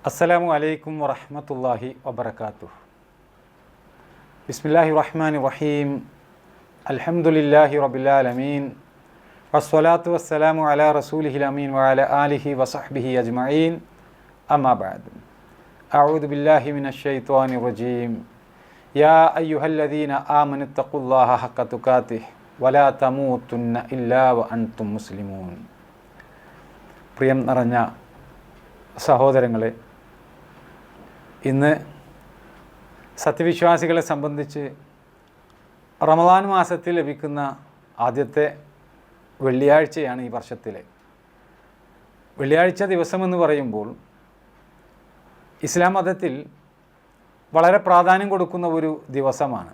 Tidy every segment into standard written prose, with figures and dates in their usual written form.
അസ്സലാമു അലൈക്കും വറഹ്മത്തുള്ളാഹി വബറകാതുഹു. ബിസ്മില്ലാഹിർ റഹ്മാനിർ റഹീം. അൽഹംദുലില്ലാഹി റബ്ബിൽ ആലമീൻ. വസ്സലാത്തു വസ്സലാമു അലാ റസൂലിഹിൽ അമീൻ വഅലാ ആലിഹി വസഹ്ബിഹി അജ്മഈൻ. അമ്മാ ബഅദ്. അഊദു ബില്ലാഹി മിനശ് ശൈത്വാനിർ റജീം. യാ അയ്യുഹല്ലദീന ആമനുത്തഖുല്ലാഹ ഹഖ്ക തുഖാതിഹി വലാ തമൂതുന്ന ഇല്ലാ വഅൻതും മുസ്ലിമൂൻ. പ്രിയം നിറഞ്ഞ സഹോദരങ്ങളെ, ഇന്ന് സത്യവിശ്വാസികളെ സംബന്ധിച്ച് റമദാൻ മാസത്തിൽ ലഭിക്കുന്ന ആദ്യത്തെ വെള്ളിയാഴ്ചയാണ് ഈ വർഷത്തിലെ. വെള്ളിയാഴ്ച ദിവസമെന്ന് പറയുമ്പോൾ ഇസ്ലാം മതത്തിൽ വളരെ പ്രാധാന്യം കൊടുക്കുന്ന ഒരു ദിവസമാണ്.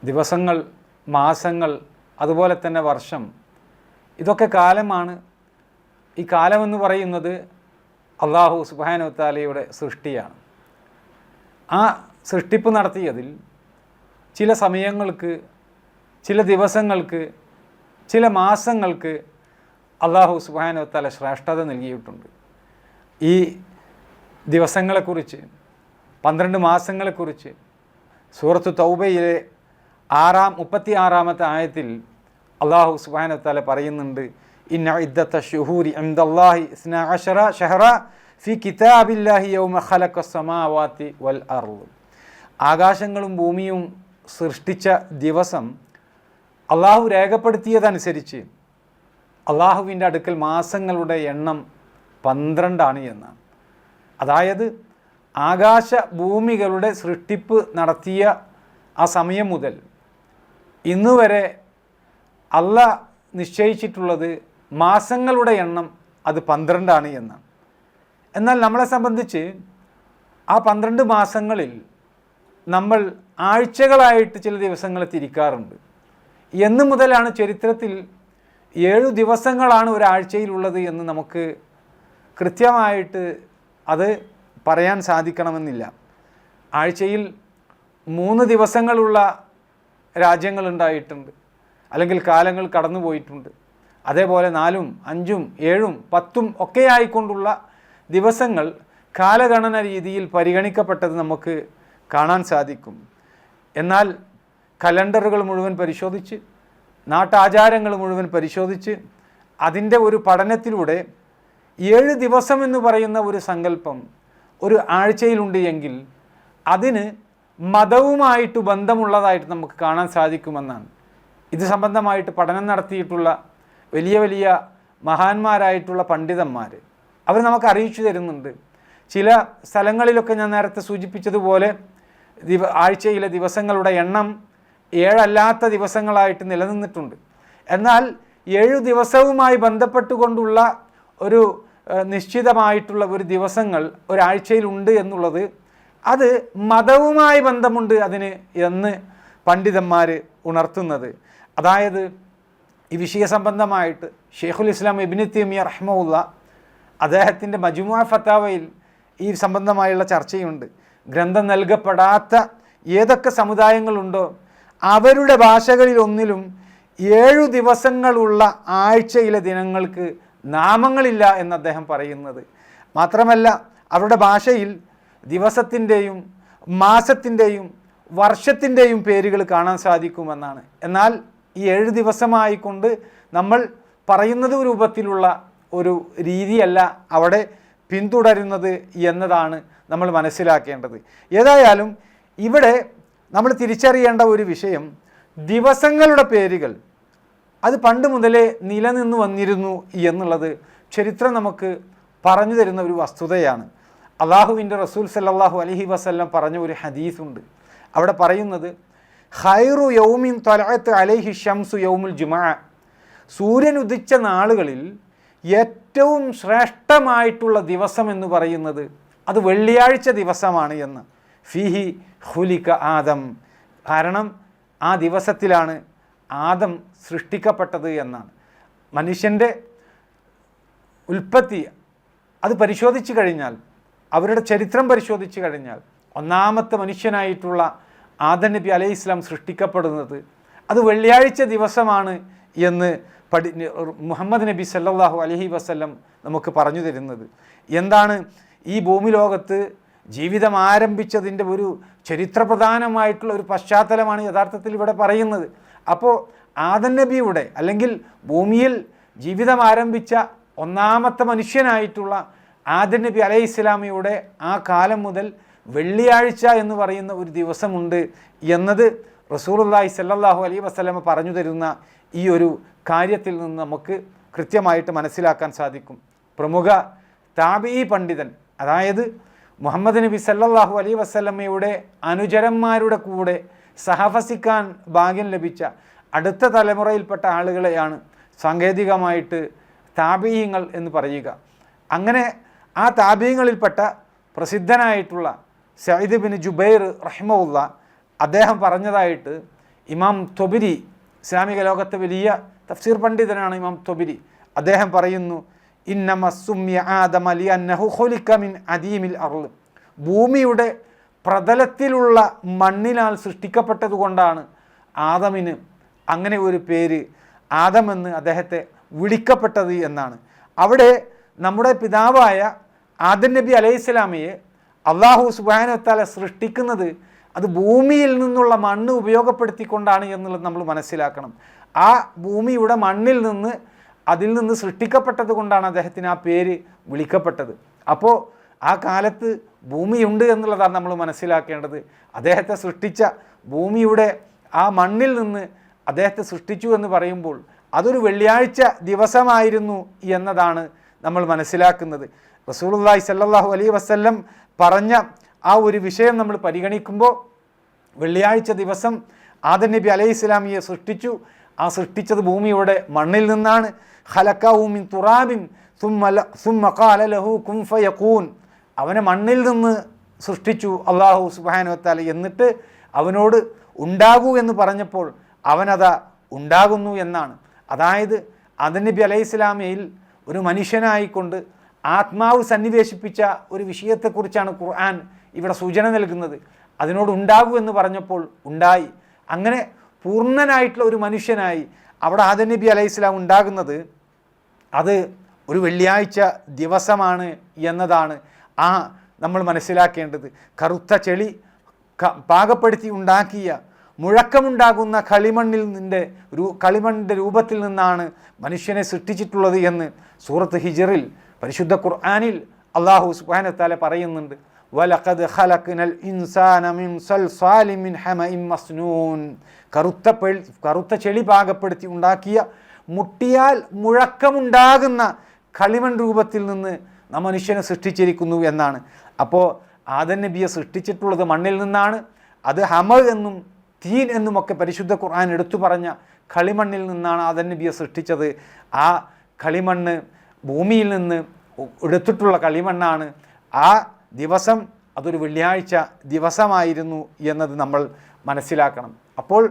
ദിവസങ്ങൾ, മാസങ്ങൾ, അതുപോലെ തന്നെ വർഷം, ഇതൊക്കെ കാലമാണ്. ഈ കാലമെന്ന് പറയുന്നത് അള്ളാഹു സുബ്ഹാനഹു വ തആലയുടെ സൃഷ്ടിയാണ്. ആ സൃഷ്ടിപ്പ് നടത്തിയതിൽ ചില സമയങ്ങൾക്ക്, ചില ദിവസങ്ങൾക്ക്, ചില മാസങ്ങൾക്ക് അള്ളാഹു സുബ്ഹാനഹു വ തആല ശ്രേഷ്ഠത നൽകിയിട്ടുണ്ട്. ഈ ദിവസങ്ങളെക്കുറിച്ച്, 12 മാസങ്ങളെക്കുറിച്ച് സൂറത്തു തൗബയിലെ 36-ാമത്തെ ആയത്തിൽ അള്ളാഹു സുബ്ഹാനഹു വ തആല പറയുന്നുണ്ട്, ഇന്ന ഇദ്ദത്ത ശുഹൂരി ഇൻദല്ലാഹി 12 ശഹറ ഫി കിതാബില്ലാഹി യൗമ ഖലഖസ് സമാവാതി വൽ അർദ്. ആകാശങ്ങളും ഭൂമിയും സൃഷ്ടിച്ച ദിവസം അള്ളാഹു രേഖപ്പെടുത്തിയതനുസരിച്ച് അള്ളാഹുവിൻ്റെ അടുക്കൽ മാസങ്ങളുടെ എണ്ണം 12 എന്നാണ്. അതായത് ആകാശ ഭൂമികളുടെ സൃഷ്ടിപ്പ് നടത്തിയ ആ സമയം മുതൽ ഇന്നുവരെ അള്ളാഹ് നിശ്ചയിച്ചിട്ടുള്ളത് മാസങ്ങളുടെ എണ്ണം അത് 12 എന്നാണ്. എന്നാൽ നമ്മളെ സംബന്ധിച്ച് ആ 12 മാസങ്ങളിൽ നമ്മൾ ആഴ്ചകളായിട്ട് ചില ദിവസങ്ങളെ തിരിക്കാറുണ്ട്. എന്ന് മുതലാണ് ചരിത്രത്തിൽ 7 ദിവസങ്ങളാണ് ഒരാഴ്ചയിലുള്ളത് എന്ന് നമുക്ക് കൃത്യമായിട്ട് അത് പറയാൻ സാധിക്കണമെന്നില്ല. ആഴ്ചയിൽ 3 ദിവസങ്ങളുള്ള രാജ്യങ്ങളുണ്ടായിട്ടുണ്ട്, അല്ലെങ്കിൽ കാലങ്ങൾ കടന്നു പോയിട്ടുണ്ട്. അതേപോലെ 4ഉം 5ഉം 7ഉം 10ഉം ഒക്കെ ആയിക്കൊണ്ടുള്ള ദിവസങ്ങൾ കാലഗണന രീതിയിൽ പരിഗണിക്കപ്പെട്ടത് നമുക്ക് കാണാൻ സാധിക്കും. എന്നാൽ കലണ്ടറുകൾ മുഴുവൻ പരിശോധിച്ച്, നാട്ടാചാരങ്ങൾ മുഴുവൻ പരിശോധിച്ച്, അതിൻ്റെ ഒരു പഠനത്തിലൂടെ 7 ദിവസം എന്ന് പറയുന്ന ഒരു സങ്കല്പം ഒരു ആഴ്ചയിലുണ്ട് എങ്കിൽ അതിന് മതവുമായിട്ട് ബന്ധമുള്ളതായിട്ട് നമുക്ക് കാണാൻ സാധിക്കുമെന്നാണ്. ഇത് സംബന്ധമായിട്ട് പഠനം നടത്തിയിട്ടുള്ള വലിയ വലിയ മഹാന്മാരായിട്ടുള്ള പണ്ഡിതന്മാർ അവർ നമുക്ക് അറിയിച്ചു തരുന്നുണ്ട്. ചില സ്ഥലങ്ങളിലൊക്കെ ഞാൻ നേരത്തെ സൂചിപ്പിച്ചതുപോലെ ആഴ്ചയിലെ ദിവസങ്ങളുടെ എണ്ണം 7 അല്ലാത്ത ദിവസങ്ങളായിട്ട് നിലനിന്നിട്ടുണ്ട്. എന്നാൽ 7 ദിവസവുമായി ബന്ധപ്പെട്ടുകൊണ്ടുള്ള ഒരു നിശ്ചിതമായിട്ടുള്ള ഒരു ദിവസങ്ങൾ ഒരാഴ്ചയിലുണ്ട് എന്നുള്ളത് അത് മതവുമായി ബന്ധമുണ്ട് അതിന് എന്ന് പണ്ഡിതന്മാർ ഉണർത്തുന്നത്. അതായത് ഈ വിഷയ സംബന്ധമായിട്ട് ഷെയ്ഖുൽ ഇസ്ലാം ഇബ്നു തൈമിയ്യ റഹ്മഹുല്ലാ അദ്ദേഹത്തിൻ്റെ മജ്മുഅ ഫത്താവയിൽ ഈ സംബന്ധമായുള്ള ചർച്ചയുണ്ട്. ഗ്രന്ഥം നൽകപ്പെടാത്ത ഏതൊക്കെ സമുദായങ്ങളുണ്ടോ അവരുടെ ഭാഷകളിലൊന്നിലും 7 ദിവസങ്ങളുള്ള ആഴ്ചയിലെ ദിനങ്ങൾക്ക് നാമങ്ങളില്ല എന്ന് അദ്ദേഹം പറയുന്നത്. മാത്രമല്ല അവരുടെ ഭാഷയിൽ ദിവസത്തിൻ്റെയും മാസത്തിൻ്റെയും വർഷത്തിൻ്റെയും പേരുകൾ കാണാൻ സാധിക്കുമെന്നാണ്. എന്നാൽ ഈ 7 ദിവസമായിക്കൊണ്ട് നമ്മൾ പറയുന്നത് രൂപത്തിലുള്ള ഒരു രീതിയല്ല അവിടെ പിന്തുടരുന്നത് എന്നതാണ് നമ്മൾ മനസ്സിലാക്കേണ്ടത്. ഏതായാലും ഇവിടെ നമ്മൾ തിരിച്ചറിയേണ്ട ഒരു വിഷയം, ദിവസങ്ങളുടെ പേരുകൾ അത് പണ്ട് മുതലേ നിലനിന്ന് വന്നിരുന്നു എന്നുള്ളത് ചരിത്രം നമുക്ക് പറഞ്ഞു തരുന്ന ഒരു വസ്തുതയാണ്. അള്ളാഹുവിൻ്റെ റസൂൽ സല്ലല്ലാഹു അലൈഹി വസല്ലം പറഞ്ഞ ഒരു ഹദീസുണ്ട്. അവിടെ പറയുന്നത്, ഖൈറു യൗമിൻ തലഅത്ത് അലൈഹി ശംസു യൗമുൽ ജുമുഅ. സൂര്യൻ ഉദിച്ച നാളുകളിൽ ഏറ്റവും ശ്രേഷ്ഠമായിട്ടുള്ള ദിവസം എന്ന് പറയുന്നത് അത് വെള്ളിയാഴ്ച ദിവസമാണ് എന്ന്. ഫീഹി ഖുലിക ആദം. കാരണം ആ ദിവസത്തിലാണ് ആദം സൃഷ്ടിക്കപ്പെട്ടത് എന്നാണ്. മനുഷ്യൻ്റെ ഉൽപ്പത്തി അത് പരിശോധിച്ചു കഴിഞ്ഞാൽ, അവരുടെ ചരിത്രം പരിശോധിച്ചു കഴിഞ്ഞാൽ, ഒന്നാമത്തെ മനുഷ്യനായിട്ടുള്ള ആദം നബി അലൈഹി ഇസ്ലാം സൃഷ്ടിക്കപ്പെടുന്നത് അത് വെള്ളിയാഴ്ച ദിവസമാണ് എന്ന് മുഹമ്മദ് നബി സല്ലല്ലാഹു അലൈഹി വസല്ലം നമുക്ക് പറഞ്ഞു തരുന്നത്. എന്താണ് ഈ ഭൂമി ലോകത്ത് ജീവിതം ആരംഭിച്ചതിൻ്റെ ഒരു ചരിത്രപ്രധാനമായിട്ടുള്ള ഒരു പശ്ചാത്തലമാണ് യഥാർത്ഥത്തിൽ ഇവിടെ പറയുന്നത്. അപ്പോൾ ആദം നബിയുടെ അല്ലെങ്കിൽ ഭൂമിയിൽ ജീവിതം ആരംഭിച്ച ഒന്നാമത്തെ മനുഷ്യനായിട്ടുള്ള ആദം നബി അലൈഹി ഇസ്ലാമിയുടെ ആ കാലം മുതൽ വെള്ളിയാഴ്ച എന്ന് പറയുന്ന ഒരു ദിവസമുണ്ട് എന്നത് റസൂലുള്ളാഹി സ്വല്ലല്ലാഹു അലൈഹി വസല്ലമ പറഞ്ഞു തരുന്ന ഈ ഒരു കാര്യത്തിൽ നിന്ന് നമുക്ക് കൃത്യമായിട്ട് മനസ്സിലാക്കാൻ സാധിക്കും. പ്രമുഖ താബിഈ പണ്ഡിതൻ, അതായത് മുഹമ്മദ് നബി സല്ലല്ലാഹു അലൈഹി വസല്ലമയുടെ അനുചരന്മാരുടെ കൂടെ സഹവസിക്കാൻ ഭാഗ്യം ലഭിച്ച അടുത്ത തലമുറയിൽപ്പെട്ട ആളുകളെയാണ് സാങ്കേതികമായിട്ട് താബിഈങ്ങൾ എന്ന് പറയുക. അങ്ങനെ ആ താബിഈങ്ങളിൽപ്പെട്ട പ്രസിദ്ധനായിട്ടുള്ള സഈദ് ബിൻ ജുബൈർ റഹിമഹുല്ല അദ്ദേഹം പറഞ്ഞതായിട്ട് ഇമാം തൊബരി, ഇസ്ലാമിക ലോകത്തെ വലിയ തഫ്സീർ പണ്ഡിതനാണ് ഇമാം തൊബരി, അദ്ദേഹം പറയുന്നു, ഇന്നമ സുമ്യ ആദമ ലിഅന്നഹു ഖുലിക മിൻ അദീമിൽ അർള്, ഭൂമിയുടെ പ്രതലത്തിലുള്ള മണ്ണിനാൽ സൃഷ്ടിക്കപ്പെട്ടതുകൊണ്ടാണ് ആദമിന് അങ്ങനെ ഒരു പേര് ആദമെന്ന് അദ്ദേഹത്തെ വിളിക്കപ്പെട്ടത് എന്നാണ്. അവിടെ നമ്മുടെ പിതാവായ ആദം നബി അലൈഹി സ്വലാമയെ അള്ളാഹു സുബ്ഹാനഹു വ തആല സൃഷ്ടിക്കുന്നത് അത് ഭൂമിയിൽ നിന്നുള്ള മണ്ണ് ഉപയോഗപ്പെടുത്തിക്കൊണ്ടാണ് എന്നുള്ളത് നമ്മൾ മനസ്സിലാക്കണം. ആ ഭൂമിയുടെ മണ്ണിൽ നിന്ന് അതിൽ നിന്ന് സൃഷ്ടിക്കപ്പെട്ടത് കൊണ്ടാണ് അദ്ദേഹത്തിന് ആ പേര് വിളിക്കപ്പെട്ടത്. അപ്പോൾ ആ കാലത്ത് ഭൂമിയുണ്ട് എന്നുള്ളതാണ് നമ്മൾ മനസ്സിലാക്കേണ്ടത്. അദ്ദേഹത്തെ സൃഷ്ടിച്ച ഭൂമിയുടെ ആ മണ്ണിൽ നിന്ന് അദ്ദേഹത്തെ സൃഷ്ടിച്ചു എന്ന് പറയുമ്പോൾ അതൊരു വെള്ളിയാഴ്ച ദിവസമായിരുന്നു എന്നതാണ് നമ്മൾ മനസ്സിലാക്കുന്നത്. റസൂലുള്ളാഹി സ്വല്ലല്ലാഹു അലൈഹി വസല്ലം പറഞ്ഞ ആ ഒരു വിഷയം നമ്മൾ പരിഗണിക്കുമ്പോൾ വെള്ളിയാഴ്ച ദിവസം ആദം നബി അലൈഹി ഇസ്ലാമിയെ സൃഷ്ടിച്ചു. ആ സൃഷ്ടിച്ചത് ഭൂമിയുടെ മണ്ണിൽ നിന്നാണ്. ഖലഖഹു മിൻ തുറാബിൻ സുമ്മ ഖാല ലഹു കുൻ ഫയകൂൻ, അവനെ മണ്ണിൽ നിന്ന് സൃഷ്ടിച്ചു അല്ലാഹു സുബ്ഹാനഹു വ തആല. എന്നിട്ട് അവനോട് ഉണ്ടാകൂ എന്ന് പറഞ്ഞപ്പോൾ അവനതാ ഉണ്ടാകുന്നു എന്നാണ്. അതായത് ആദം നബി അലൈഹി ഇസ്ലാമയിൽ ഒരു മനുഷ്യനായിക്കൊണ്ട് ആത്മാവ് സന്നിവേശിപ്പിച്ച ഒരു വിഷയത്തെക്കുറിച്ചാണ് ഖുർആൻ ഇവിടെ സൂചന നൽകുന്നത്. അതിനോട് ഉണ്ടാകൂ എന്ന് പറഞ്ഞപ്പോൾ ഉണ്ടായി. അങ്ങനെ പൂർണ്ണനായിട്ടുള്ള ഒരു മനുഷ്യനായി അവിടെ ആദം നബി അലൈഹി ഇസ്ലാം ഉണ്ടാകുന്നത് അത് ഒരു വെള്ളിയാഴ്ച ദിവസമാണ് എന്നതാണ് നമ്മൾ മനസ്സിലാക്കേണ്ടത്. കറുത്ത ചെളി പാകപ്പെടുത്തി ഉണ്ടാക്കിയ മുഴക്കമുണ്ടാകുന്ന കളിമണ്ണിൻ്റെ രൂപത്തിൽ നിന്നാണ് മനുഷ്യനെ സൃഷ്ടിച്ചിട്ടുള്ളത് എന്ന് സൂറത്ത് ഹിജ്റിൽ പരിശുദ്ധ ഖുർആനിൽ അല്ലാഹു സുബ്ഹാനഹു വ തആല പറയുന്നുണ്ട്. വലഖദ് ഖലഖ്നൽ ഇൻസാന മിൻ സൽസാലിൻ മിൻ ഹമഇൻ മസ്നൂൻ, കറുത്ത ചെളി പാകപ്പെടുത്തി ഉണ്ടാക്കിയ മുട്ടിയാൽ മുഴക്കമുണ്ടാകുന്ന കളിമൺ രൂപത്തിൽ നിന്ന് നാം മനുഷ്യനെ സൃഷ്ടിച്ചിരിക്കുന്നു എന്നാണ്. അപ്പോൾ ആദം നബിയെ സൃഷ്ടിച്ചിട്ടുള്ളത് മണ്ണിൽ നിന്നാണ്. അത് ഹമ എന്നും തീൻ എന്നുമൊക്കെ പരിശുദ്ധ ഖുർആൻ എടുത്തു പറഞ്ഞ കളിമണ്ണിൽ നിന്നാണ് ആദം നബിയെ സൃഷ്ടിച്ചത്. ആ കളിമണ്ണ് ഭൂമിയിൽ നിന്ന് എടുത്തിട്ടുള്ള കളിമണ്ണാണ്. ആ ദിവസം അതൊരു വെള്ളിയാഴ്ച ദിവസമായിരുന്നു എന്നത് നമ്മൾ മനസ്സിലാക്കണം. അപ്പോൾ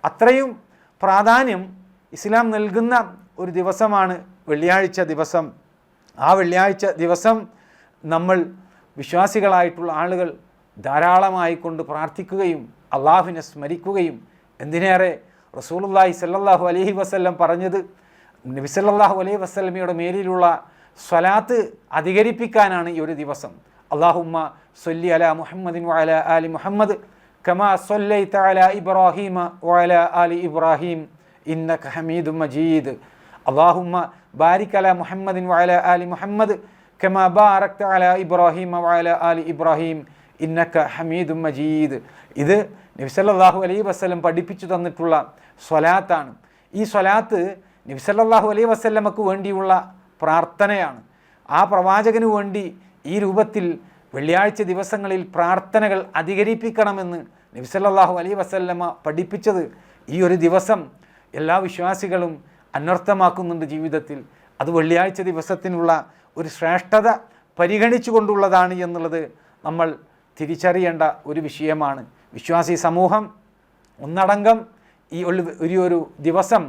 അത്രയും പ്രാധാന്യം ഇസ്ലാം നൽകുന്ന ഒരു ദിവസമാണ് വെള്ളിയാഴ്ച ദിവസം. ആ വെള്ളിയാഴ്ച ദിവസം നമ്മൾ വിശ്വാസികളായിട്ടുള്ള ആളുകൾ ധാരാളമായി കൊണ്ട് പ്രാർത്ഥിക്കുകയും അള്ളാഹുവിനെ സ്മരിക്കുകയും, എന്തിനേറെ റസൂലുള്ളാഹി സ്വല്ലല്ലാഹു അലൈഹി വസല്ലം പറഞ്ഞത് നബി സല്ലല്ലാഹു അലൈഹി വസല്ലമയുടെ മേലിലുള്ള സ്വലാത്ത് അധികരിപ്പിക്കാനാണ് ഈ ഒരു ദിവസം. അല്ലാഹുമ്മ സ്വല്ലി അലാ മുഹമ്മദിൻ വഅലാ ആലി മുഹമ്മദ് കമാ സ്വല്ലൈത അലാ ഇബ്രാഹീമ വഅലാ ആലി ഇബ്രാഹീം ഇന്നക ഹമീദും മജീദ്. അല്ലാഹുമ്മ ബാരിക് അലാ മുഹമ്മദിൻ വഅലാ ആലി മുഹമ്മദ് കമാ ബാറക്ത അലാ ഇബ്രാഹീമ വഅലാ ആലി ഇബ്രാഹീം ഇന്നക ഹമീദും മജീദ്. ഇത് നബി സല്ലല്ലാഹു അലൈഹി വസല്ലം പഠിപ്പിച്ചു തന്നിട്ടുള്ള സ്വലാത്താണ്. ഈ സ്വലാത്ത് നബി സല്ലല്ലാഹു അലൈഹി വസല്ലമക്ക് വേണ്ടിയുള്ള പ്രാർത്ഥനയാണ്. ആ പ്രവാചകന് വേണ്ടി ഈ രൂപത്തിൽ വെള്ളിയാഴ്ച ദിവസങ്ങളിൽ പ്രാർത്ഥനകൾ അധികരിപ്പിക്കണമെന്ന് നബി സല്ലല്ലാഹു അലൈഹി വസല്ലമ പഠിപ്പിച്ചത് ഈ ഒരു ദിവസം എല്ലാ വിശ്വാസികളും അന്വർത്ഥമാക്കുന്നുണ്ട് ജീവിതത്തിൽ. അത് വെള്ളിയാഴ്ച ദിവസത്തിനുള്ള ഒരു ശ്രേഷ്ഠത പരിഗണിച്ചു കൊണ്ടുള്ളതാണ് എന്നുള്ളത് നമ്മൾ തിരിച്ചറിയേണ്ട ഒരു വിഷയമാണ്. വിശ്വാസി സമൂഹം ഒന്നടങ്കം ഈ ഒരു ദിവസം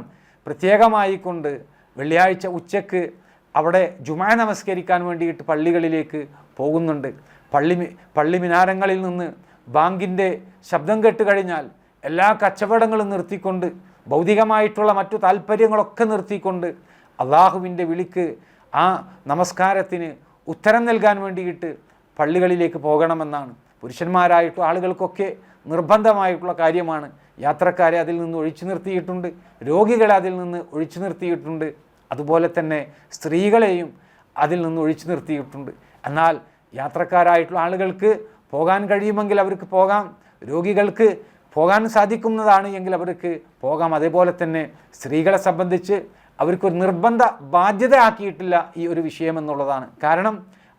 പ്രത്യേകമായി കൊണ്ട് വെള്ളിയാഴ്ച ഉച്ചക്ക് അവിടെ ജുമാ നമസ്കരിക്കാൻ വേണ്ടിയിട്ട് പള്ളികളിലേക്ക് പോകുന്നുണ്ട്. പള്ളി മിനാരങ്ങളിൽ നിന്ന് ബാങ്കിൻ്റെ ശബ്ദം കേട്ട് കഴിഞ്ഞാൽ എല്ലാ കച്ചവടങ്ങളും നിർത്തിക്കൊണ്ട് ഭൗതികമായിട്ടുള്ള മറ്റു താല്പര്യങ്ങളൊക്കെ നിർത്തിക്കൊണ്ട് അള്ളാഹുവിൻ്റെ വിളിക്ക്, ആ നമസ്കാരത്തിന് ഉത്തരം നൽകാൻ വേണ്ടിയിട്ട് പള്ളികളിലേക്ക് പോകണമെന്നാണ്. പുരുഷന്മാരായിട്ടുള്ള ആളുകൾക്കൊക്കെ നിർബന്ധമായിട്ടുള്ള കാര്യമാണ്. യാത്രക്കാരെ അതിൽ നിന്ന് ഒഴിച്ചു നിർത്തിയിട്ടുണ്ട്, രോഗികളെ അതിൽ നിന്ന് ഒഴിച്ചു നിർത്തിയിട്ടുണ്ട്, അതുപോലെ തന്നെ സ്ത്രീകളെയും അതിൽ നിന്ന് ഒഴിച്ചു നിർത്തിയിട്ടുണ്ട്. എന്നാൽ യാത്രക്കാരായിട്ടുള്ള ആളുകൾക്ക് പോകാൻ കഴിയുമെങ്കിൽ അവർക്ക് പോകാം, രോഗികൾക്ക് പോകാൻ സാധിക്കുന്നതാണ് എങ്കിൽ അവർക്ക് പോകാം. അതേപോലെ തന്നെ സ്ത്രീകളെ സംബന്ധിച്ച് അവർക്കൊരു നിർബന്ധ ബാധ്യത ആക്കിയിട്ടില്ല ഈ ഒരു വിഷയം എന്നുള്ളതാണ്. കാരണം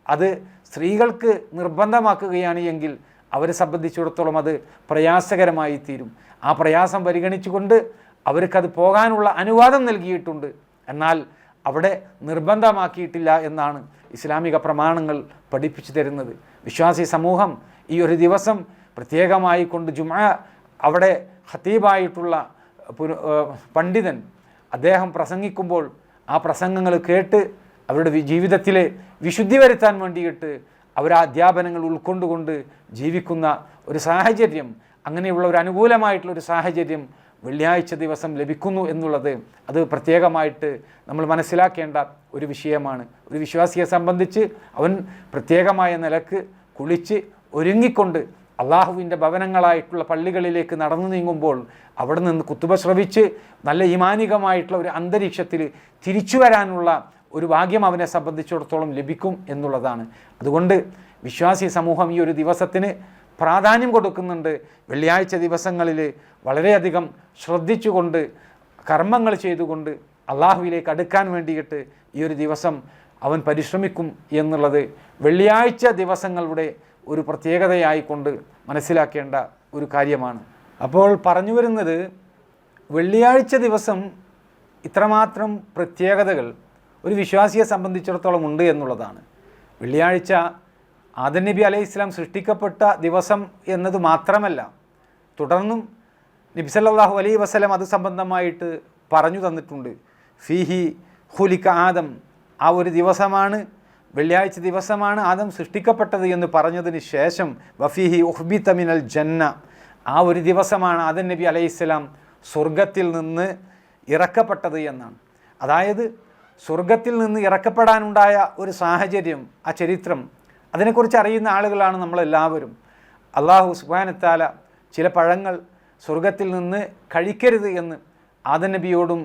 അത് സ്ത്രീകൾക്ക് നിർബന്ധമാക്കുകയാണ് എങ്കിൽ അവരെ സംബന്ധിച്ചിടത്തോളം അത് പ്രയാസകരമായി തീരും. ആ പ്രയാസം പരിഗണിച്ചുകൊണ്ട് അവർക്കത് പോകാനുള്ള അനുവാദം നൽകിയിട്ടുണ്ട്. എന്നാൽ അവിടെ നിർബന്ധമാക്കിയിട്ടില്ല എന്നാണ് ഇസ്ലാമിക പ്രമാണങ്ങൾ പഠിപ്പിച്ചു തരുന്നത്. വിശ്വാസി സമൂഹം ഈ ഒരു ദിവസം പ്രത്യേകമായി കൊണ്ട് ജുമുഅ അവിടെ ഖതീബായിട്ടുള്ള പണ്ഡിതൻ അദ്ദേഹം പ്രസംഗിക്കുമ്പോൾ ആ പ്രസംഗങ്ങൾ കേട്ട് അവരുടെ ജീവിതത്തിലെ വിശുദ്ധി വരുത്താൻ വേണ്ടിയിട്ട് അവർ ആ അധ്യാപനങ്ങൾ ഉൾക്കൊണ്ടുകൊണ്ട് ജീവിക്കുന്ന ഒരു സാഹചര്യം, അങ്ങനെയുള്ള ഒരു അനുകൂലമായിട്ടുള്ളൊരു സാഹചര്യം വെള്ളിയാഴ്ച ദിവസം ലഭിക്കുന്നു എന്നുള്ളത് അത് പ്രത്യേകമായിട്ട് നമ്മൾ മനസ്സിലാക്കേണ്ട ഒരു വിഷയമാണ്. ഒരു വിശ്വാസിയെ സംബന്ധിച്ച് അവൻ പ്രത്യേകമായ നിലക്ക് കുളിച്ച് ഒരുങ്ങിക്കൊണ്ട് അള്ളാഹുവിൻ്റെ ഭവനങ്ങളായിട്ടുള്ള പള്ളികളിലേക്ക് നടന്നു നീങ്ങുമ്പോൾ അവിടെ നിന്ന് കുത്തുബ ശ്രവിച്ച് നല്ല ഈമാനികമായിട്ടുള്ള ഒരു അന്തരീക്ഷത്തിൽ തിരിച്ചു വരാനുള്ള ഒരു ഭാഗ്യം അവനെ സംബന്ധിച്ചിടത്തോളം ലഭിക്കും എന്നുള്ളതാണ്. അതുകൊണ്ട് വിശ്വാസി സമൂഹം ഈ ഒരു ദിവസത്തിന് പ്രാധാന്യം കൊടുക്കുന്നുണ്ട്. വെള്ളിയാഴ്ച ദിവസങ്ങളിൽ വളരെയധികം ശ്രദ്ധിച്ചുകൊണ്ട് കർമ്മങ്ങൾ ചെയ്തുകൊണ്ട് അള്ളാഹുവിലേക്ക് അടുക്കാൻ വേണ്ടിയിട്ട് ഈ ഒരു ദിവസം അവൻ പരിശ്രമിക്കും എന്നുള്ളത് വെള്ളിയാഴ്ച ദിവസങ്ങളുടെ ഒരു പ്രത്യേകതയായിക്കൊണ്ട് മനസ്സിലാക്കേണ്ട ഒരു കാര്യമാണ്. അപ്പോൾ പറഞ്ഞു വരുന്നത്, വെള്ളിയാഴ്ച ദിവസം ഇത്രമാത്രം പ്രത്യേകതകൾ ഒരു വിശ്വാസിയെ സംബന്ധിച്ചിടത്തോളം ഉണ്ട് എന്നുള്ളതാണ്. വെള്ളിയാഴ്ച ആദം നബി അലൈഹി ഇസ്ലാം സൃഷ്ടിക്കപ്പെട്ട ദിവസം എന്നത് മാത്രമല്ല, തുടർന്നും നബി സല്ലല്ലാഹു അലൈഹി വസല്ലം അത് സംബന്ധമായിട്ട് പറഞ്ഞു തന്നിട്ടുണ്ട്. ഫീഹി ഖുലിക ആദം, ആ ഒരു ദിവസമാണ്, വെള്ളിയാഴ്ച ദിവസമാണ് ആദം സൃഷ്ടിക്കപ്പെട്ടത് എന്ന് പറഞ്ഞതിന് ശേഷം വഫീഹി ഉഹ്ബിത മിനൽ ജന്ന, ആ ഒരു ദിവസമാണ് ആദം നബി അലൈഹി ഇസ്ലാം സ്വർഗത്തിൽ നിന്ന് ഇറക്കപ്പെട്ടത് എന്നാണ്. അതായത് സ്വർഗത്തിൽ നിന്ന് ഇറക്കപ്പെടാനുണ്ടായ ഒരു സാഹചര്യം, ആ ചരിത്രം, അതിനെക്കുറിച്ച് അറിയുന്ന ആളുകളാണ് നമ്മളെല്ലാവരും. അള്ളാഹു സുബ്ഹാനഹു വ തആല ചില പഴങ്ങൾ സ്വർഗത്തിൽ നിന്ന് കഴിക്കരുത് എന്ന് ആദം നബിയോടും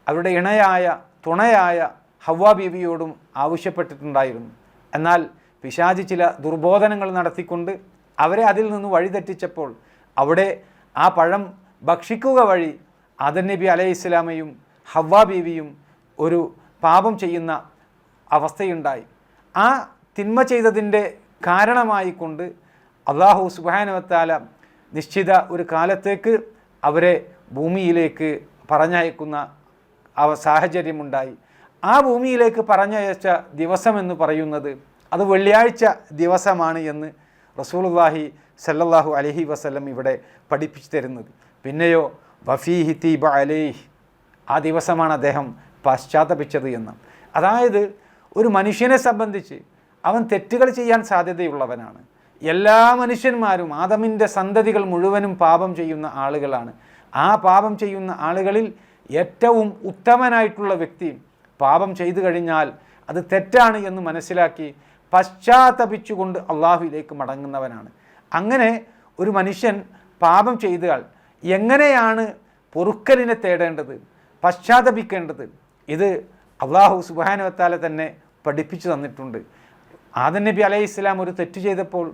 അവരുടെ ഇണയായ തുണയായ ഹവ്വാ ബീവിയോടും ആവശ്യപ്പെട്ടിട്ടുണ്ടായിരുന്നു. എന്നാൽ പിശാചി ചില ദുർബോധനങ്ങൾ നടത്തിക്കൊണ്ട് അവരെ അതിൽ നിന്ന് വഴിതെറ്റിച്ചപ്പോൾ അവിടെ ആ പഴം ഭക്ഷിക്കുക വഴി ആദം നബി അലൈഹി ഇസ്ലാമയും ഹവ്വാ ബീവിയും ഒരു പാപം ചെയ്യുന്ന അവസ്ഥയുണ്ടായി. ആ തിന്മ ചെയ്തതിൻ്റെ കാരണമായിക്കൊണ്ട് അള്ളാഹു സുബ്ഹാനഹു വ തആല നിശ്ചിത ഒരു കാലത്തേക്ക് അവരെ ഭൂമിയിലേക്ക് പറഞ്ഞയക്കുന്ന സാഹചര്യമുണ്ടായി. ആ ഭൂമിയിലേക്ക് പറഞ്ഞയച്ച ദിവസമെന്ന് പറയുന്നത് അത് വെള്ളിയാഴ്ച ദിവസമാണ് എന്ന് റസൂലുള്ളാഹി സല്ലല്ലാഹു അലൈഹി വസല്ലം ഇവിടെ പഠിപ്പിച്ചു തരുന്നത്. പിന്നെയോ വഫീഹി തീബ അലൈഹി, ആ ദിവസമാണ് അദ്ദേഹം പശ്ചാത്തപിച്ചത് എന്ന്. അതായത് ഒരു മനുഷ്യനെ സംബന്ധിച്ച് അവൻ തെറ്റുകൾ ചെയ്യാൻ സാധ്യതയുള്ളവനാണ്. എല്ലാ മനുഷ്യന്മാരും, ആദമിൻ്റെ സന്തതികൾ മുഴുവനും പാപം ചെയ്യുന്ന ആളുകളാണ്. ആ പാപം ചെയ്യുന്ന ആളുകളിൽ ഏറ്റവും ഉത്തമനായിട്ടുള്ള വ്യക്തി പാപം ചെയ്തു കഴിഞ്ഞാൽ അത് തെറ്റാണ് എന്ന് മനസ്സിലാക്കി പശ്ചാത്തപിച്ചുകൊണ്ട് അള്ളാഹുവിലേക്ക് മടങ്ങുന്നവനാണ്. അങ്ങനെ ഒരു മനുഷ്യൻ പാപം ചെയ്താൽ എങ്ങനെയാണ് പൊറുക്കലിനെ തേടേണ്ടത്, പശ്ചാത്തപിക്കേണ്ടത്, ഇത് അള്ളാഹു സുബ്ഹാനഹു വ തആല തന്നെ പഠിപ്പിച്ചു തന്നിട്ടുണ്ട്. ആദം നബി അലൈഹി ഇസ്ലാം ഒരു തെറ്റ് ചെയ്തപ്പോൾ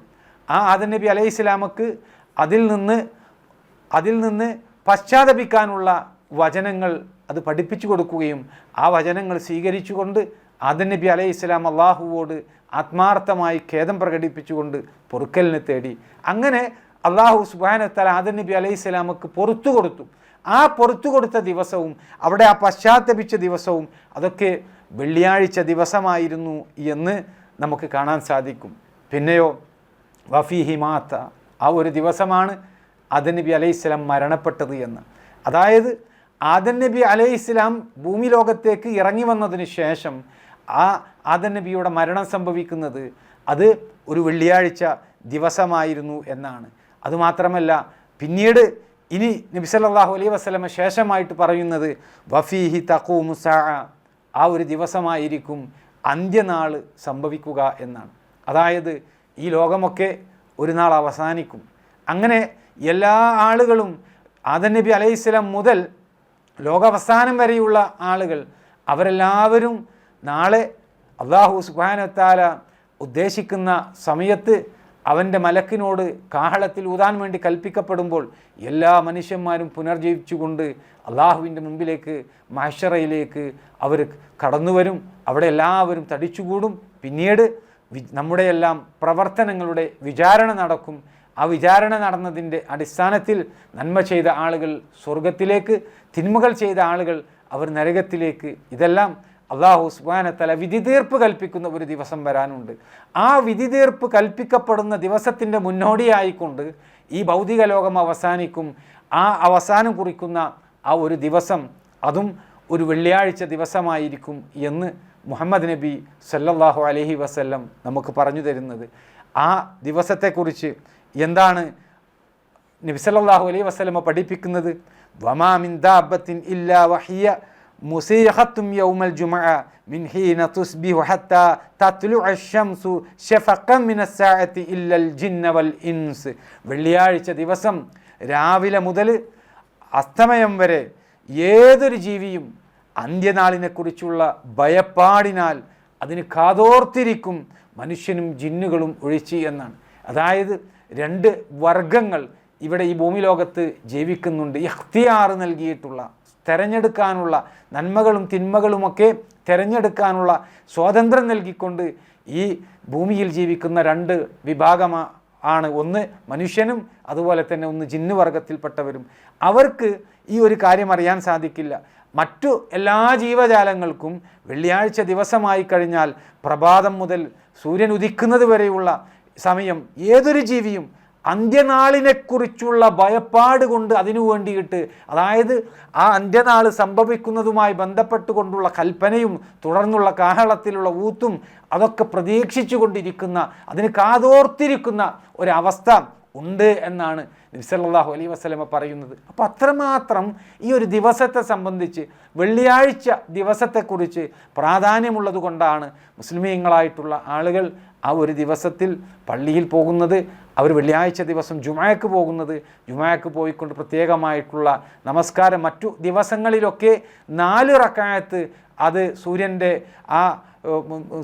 ആ ആദം നബി അലൈഹി ഇസ്ലാമക്ക് അതിൽ നിന്ന് പശ്ചാത്തപിക്കാനുള്ള വചനങ്ങൾ അത് പഠിപ്പിച്ചു കൊടുക്കുകയും ആ വചനങ്ങൾ സ്വീകരിച്ചുകൊണ്ട് ആദം നബി അലൈഹി ഇസ്ലാം അള്ളാഹുവോട് ആത്മാർത്ഥമായി ഖേദം പ്രകടിപ്പിച്ചുകൊണ്ട് പൊറുക്കലിനെ തേടി. അങ്ങനെ അള്ളാഹു സുബ്ഹാനഹു വ തആല ആദം നബി അലൈഹി ഇസ്ലാമക്ക് പുറത്തു കൊടുത്തു. ആ പുറത്തു കൊടുത്ത ദിവസവും അവിടെ ആ പശ്ചാത്തപിച്ച ദിവസവും അതൊക്കെ വെള്ളിയാഴ്ച ദിവസമായിരുന്നു എന്ന് നമുക്ക് കാണാൻ സാധിക്കും. പിന്നെയോ വഫീഹി മാത, ആ ഒരു ദിവസമാണ് ആദം നബി അലൈഹി ഇസ്ലാം മരണപ്പെട്ടത് എന്ന്. അതായത് ആദം നബി അലൈഹി ഇസ്ലാം ഭൂമി ലോകത്തേക്ക് ഇറങ്ങി വന്നതിന് ശേഷം ആ ആദം നബിയുടെ മരണം സംഭവിക്കുന്നത് അത് ഒരു വെള്ളിയാഴ്ച ദിവസമായിരുന്നു എന്നാണ്. അതുമാത്രമല്ല, പിന്നീട് ഇനി നബി സല്ലല്ലാഹു അലൈഹി വസല്ലമ ശേഷമായിട്ട് പറയുന്നത് വഫീഹി തഖൂമു സഅ, ആ ഒരു ദിവസമായിരിക്കും അന്ത്യനാൾ സംഭവിക്കുക എന്നാണ്. അതായത് ഈ ലോകമൊക്കെ ഒരു നാൾ അവസാനിക്കും. അങ്ങനെ എല്ലാ ആളുകളും ആദം നബി അലൈഹിസ്സലാം മുതൽ ലോകാവസാനം വരെയുള്ള ആളുകൾ അവരെല്ലാവരും നാളെ അല്ലാഹു സുബ്ഹാനഹു വ തആല ഉദ്ദേശിക്കുന്ന സമയത്ത് അവൻ്റെ മലക്കിനോട് കാഹളത്തിൽ ഊതാൻ വേണ്ടി കൽപ്പിക്കപ്പെടുമ്പോൾ എല്ലാ മനുഷ്യന്മാരും പുനർജീവിച്ചുകൊണ്ട് അള്ളാഹുവിൻ്റെ മുമ്പിലേക്ക് മഹ്ശറയിലേക്ക് അവർ കടന്നു വരും. അവിടെ എല്ലാവരും തടിച്ചുകൂടും. പിന്നീട് നമ്മുടെ എല്ലാം പ്രവർത്തനങ്ങളുടെ വിചാരണ നടക്കും. ആ വിചാരണ നടന്നതിൻ്റെ അടിസ്ഥാനത്തിൽ നന്മ ചെയ്ത ആളുകൾ സ്വർഗത്തിലേക്ക്, തിന്മകൾ ചെയ്ത ആളുകൾ അവർ നരകത്തിലേക്ക്. ഇതെല്ലാം അല്ലാഹു സുബ്ഹാനഹു വ തആല വിധി തീർപ്പ് കൽപ്പിക്കുന്ന ഒരു ദിവസം വരാനുണ്ട്. ആ വിധി തീർപ്പ് കൽപ്പിക്കപ്പെടുന്ന ദിവസത്തിൻ്റെ മുന്നോടിയായിക്കൊണ്ട് ഈ ഭൗതിക ലോകം അവസാനിക്കും. ആ അവസാനം കുറിക്കുന്ന ആ ഒരു ദിവസം അതും ഒരു വെള്ളിയാഴ്ച ദിവസമായിരിക്കും എന്ന് മുഹമ്മദ് നബി സല്ലല്ലാഹു അലൈഹി വസല്ലം നമുക്ക് പറഞ്ഞു തരുന്നത്. ആ ദിവസത്തെക്കുറിച്ച് എന്താണ് നബി സല്ലല്ലാഹു അലൈഹി വസല്ലം പഠിപ്പിക്കുന്നത്? വമാ മിൻ ദാബത്തിൻ ഇല്ലാ വഹിയ മുസീഹത്തും യൗമൽ ജുമുഅ മിൻ ഹീന തുസ്ബിഹു ഹത്താ തത്ലുഅ അശംസു ശഫഖൻ മിനസ് സാഅത്തി ഇല്ലൽ ജിന്ന വൽ ഇൻസ്. വെള്ളിയാഴ്ച ദിവസം രാവിലെ മുതൽ അസ്തമയം വരെ ഏതൊരു ജീവിയും അന്ത്യനാളിനെക്കുറിച്ചുള്ള ഭയപ്പാടിനാൽ അതിന് കാതോർത്തിരിക്കും, മനുഷ്യനും ജിന്നുകളും ഒഴിച്ച് എന്നാണ്. അതായത് രണ്ട് വർഗങ്ങൾ ഇവിടെ ഈ ഭൂമി ലോകത്ത് ജീവിക്കുന്നുണ്ട്. ഇഖ്തിയാർ നൽകിയിട്ടുള്ള, തിരഞ്ഞെടുക്കാനുള്ള, നന്മകളും തിന്മകളുമൊക്കെ തിരഞ്ഞെടുക്കാനുള്ള സ്വാതന്ത്ര്യം നൽകിക്കൊണ്ട് ഈ ഭൂമിയിൽ ജീവിക്കുന്ന രണ്ട് വിഭാഗമാണ്. ഒന്ന് മനുഷ്യനും അതുപോലെ തന്നെ ഒന്ന് ജിന്നു വർഗത്തിൽപ്പെട്ടവരും. അവർക്ക് ഈ ഒരു കാര്യം അറിയാൻ സാധിക്കില്ല. മറ്റു എല്ലാ ജീവജാലങ്ങൾക്കും വെള്ളിയാഴ്ച ദിവസമായി കഴിഞ്ഞാൽ പ്രഭാതം മുതൽ സൂര്യൻ ഉദിക്കുന്നത് വരെയുള്ള സമയം ഏതൊരു ജീവിയും അന്ത്യനാളിനെക്കുറിച്ചുള്ള ഭയപ്പാട് കൊണ്ട് അതിനു വേണ്ടിയിട്ട്, അതായത് ആ അന്ത്യനാൾ സംഭവിക്കുന്നതുമായി ബന്ധപ്പെട്ടുകൊണ്ടുള്ള കൽപ്പനയും തുടർന്നുള്ള കാഹളത്തിലുള്ള ഊത്തും അതൊക്കെ പ്രതീക്ഷിച്ചു കൊണ്ടിരിക്കുന്ന, അതിന് കാതോർത്തിരിക്കുന്ന ഒരവസ്ഥ ഉണ്ട് എന്നാണ് നബി സല്ലല്ലാഹു അലൈഹി വസല്ലമ പറയുന്നത്. അപ്പോൾ അത്രമാത്രം ഈ ഒരു ദിവസത്തെ സംബന്ധിച്ച്, വെള്ളിയാഴ്ച ദിവസത്തെക്കുറിച്ച് പ്രാധാന്യമുള്ളത് കൊണ്ടാണ് മുസ്ലിമീങ്ങളായിട്ടുള്ള ആളുകൾ ആ ഒരു ദിവസത്തിൽ പള്ളിയിൽ പോകുന്നത്. അവർ വെള്ളിയാഴ്ച ദിവസം ജുമുഅക്ക് പോകുന്നത്. ജുമുഅക്ക് പോയിക്കൊണ്ട് പ്രത്യേകമായിട്ടുള്ള നമസ്കാരം, മറ്റു ദിവസങ്ങളിലൊക്കെ 4 റക്അത്ത്, അത്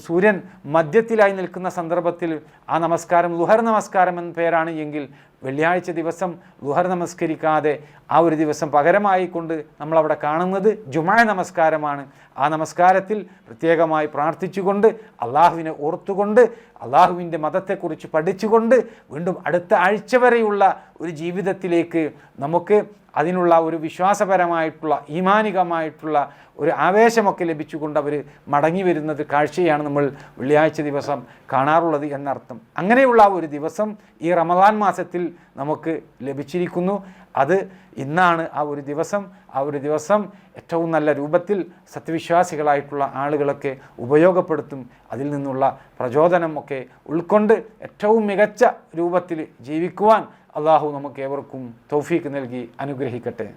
സൂര്യൻ മധ്യത്തിലായി നിൽക്കുന്ന സന്ദർഭത്തിൽ ആ നമസ്കാരം ളുഹർ നമസ്കാരം എന്ന പേരാണ് എങ്കിൽ, വെള്ളിയാഴ്ച ദിവസം ളുഹർ നമസ്കരിക്കാതെ ആ ഒരു ദിവസം പകരമായി കൊണ്ട് നമ്മളവിടെ കാണുന്നത് ജുമുഅ നമസ്കാരമാണ്. ആ നമസ്കാരത്തിൽ പ്രത്യേകമായി പ്രാർത്ഥിച്ചുകൊണ്ട്, അള്ളാഹുവിനെ ഓർത്തുകൊണ്ട്, അള്ളാഹുവിൻ്റെ മതത്തെക്കുറിച്ച് പഠിച്ചുകൊണ്ട് വീണ്ടും അടുത്ത ആഴ്ച വരെയുള്ള ഒരു ജീവിതത്തിലേക്ക് നമുക്ക് അതിനുള്ള ഒരു വിശ്വാസപരമായിട്ടുള്ള, ഈമാനികമായിട്ടുള്ള ഒരു ആവേശമൊക്കെ ലഭിച്ചുകൊണ്ട് അവർ മടങ്ങി വരുന്നത് കാഴ്ചയാണ് നമ്മൾ വെള്ളിയാഴ്ച ദിവസം കാണാറുള്ളത് എന്നർത്ഥം. അങ്ങനെയുള്ള ആ ഒരു ദിവസം ഈ റമദാൻ മാസത്തിൽ നമുക്ക് ലഭിച്ചിരിക്കുന്നു. അത് ഇന്നാണ് ആ ഒരു ദിവസം. ആ ഒരു ദിവസം ഏറ്റവും നല്ല രൂപത്തിൽ സത്യവിശ്വാസികളായിട്ടുള്ള ആളുകളൊക്കെ ഉപയോഗപ്പെടുത്തും. അതിൽ നിന്നുള്ള പ്രചോദനം ഒക്കെ ഉൾക്കൊണ്ട് ഏറ്റവും മികച്ച രൂപത്തിൽ ജീവിക്കുവാൻ അള്ളാഹു നമുക്ക് ഏവർക്കും തൗഫീക്ക് നൽകി അനുഗ്രഹിക്കട്ടെ.